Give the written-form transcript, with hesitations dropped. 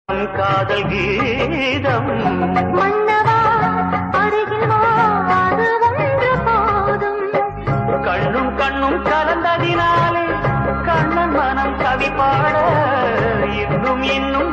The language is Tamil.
காதல் கீதம் மன்னவா அருகில் வா அது ஒன்று போதும் கண்ணும் கண்ணும் கலந்ததினாலே கண்ணன் மனம் கவி பாட இன்னும் இன்னும்